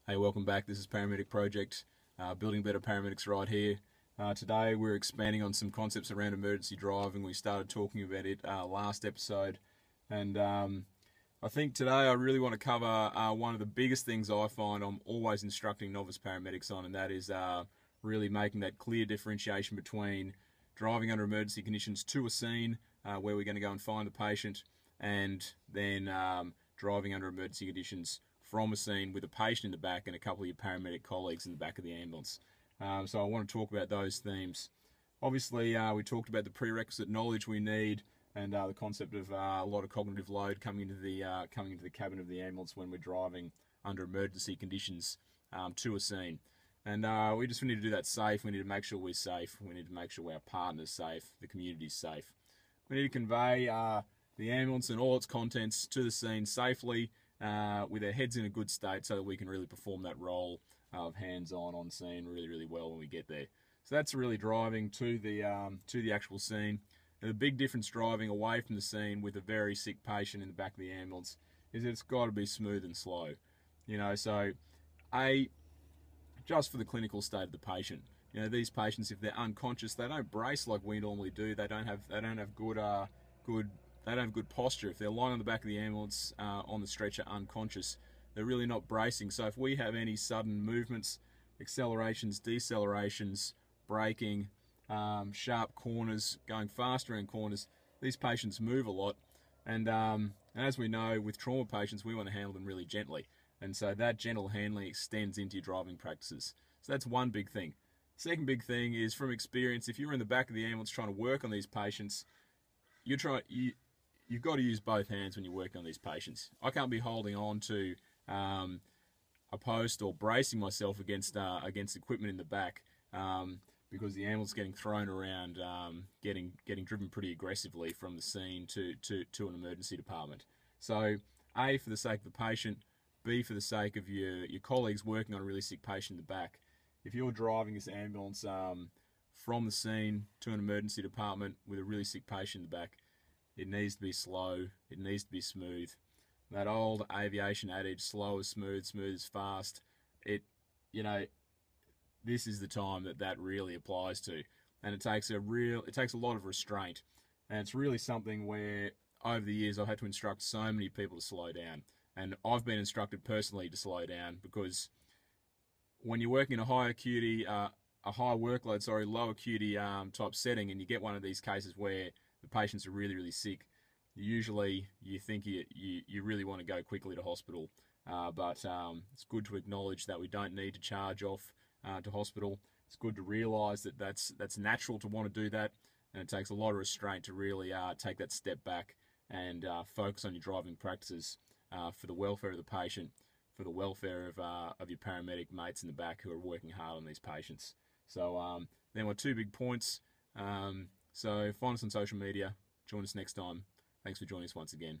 Hey, welcome back. This is Paramedic Project, building better paramedics right here. Today we're expanding on some concepts around emergency driving. We started talking about it last episode, and I think today I really want to cover one of the biggest things I find I'm always instructing novice paramedics on, and that is really making that clear differentiation between driving under emergency conditions to a scene where we're going to go and find the patient, and then driving under emergency conditions from a scene with a patient in the back and a couple of your paramedic colleagues in the back of the ambulance. So I want to talk about those themes. Obviously, we talked about the prerequisite knowledge we need and the concept of a lot of cognitive load coming into the cabin of the ambulance when we're driving under emergency conditions to a scene. And we just need to do that safe. We need to make sure we're safe. We need to make sure our partner's safe, the community's safe. We need to convey the ambulance and all its contents to the scene safely, with our heads in a good state so that we can really perform that role of hands-on on scene really well when we get there. So that's really driving to the actual scene. And the big difference driving away from the scene with a very sick patient in the back of the ambulance is that it's got to be smooth and slow. So just for the clinical state of the patient. These patients, if they're unconscious, they don't brace like we normally do. They don't have good posture. If they're lying on the back of the ambulance on the stretcher unconscious, they're really not bracing. So if we have any sudden movements, accelerations, decelerations, braking, sharp corners, going faster in corners, these patients move a lot. And as we know, with trauma patients, we want to handle them really gently. And so that gentle handling extends into your driving practices. So that's one big thing. Second big thing is, from experience, if you're in the back of the ambulance trying to work on these patients, you've got to use both hands when you're working on these patients. I can't be holding on to a post or bracing myself against equipment in the back because the ambulance is getting thrown around, getting driven pretty aggressively from the scene to an emergency department. So A, for the sake of the patient, B, for the sake of your colleagues working on a really sick patient in the back. If you're driving this ambulance from the scene to an emergency department with a really sick patient in the back, it needs to be slow, it needs to be smooth. That old aviation adage, slow is smooth, smooth is fast, this is the time that really applies to. And it takes a lot of restraint. And it's really something where over the years I've had to instruct so many people to slow down. And I've been instructed personally to slow down, because when you're working in a high acuity, low acuity type setting, and you get one of these cases where the patients are really sick, usually you think you really want to go quickly to hospital, but it's good to acknowledge that we don't need to charge off to hospital. It's good to realise that that's natural to want to do that, and it takes a lot of restraint to really take that step back and focus on your driving practices for the welfare of the patient, for the welfare of your paramedic mates in the back who are working hard on these patients. So there were two big points. So find us on social media. Join us next time. Thanks for joining us once again.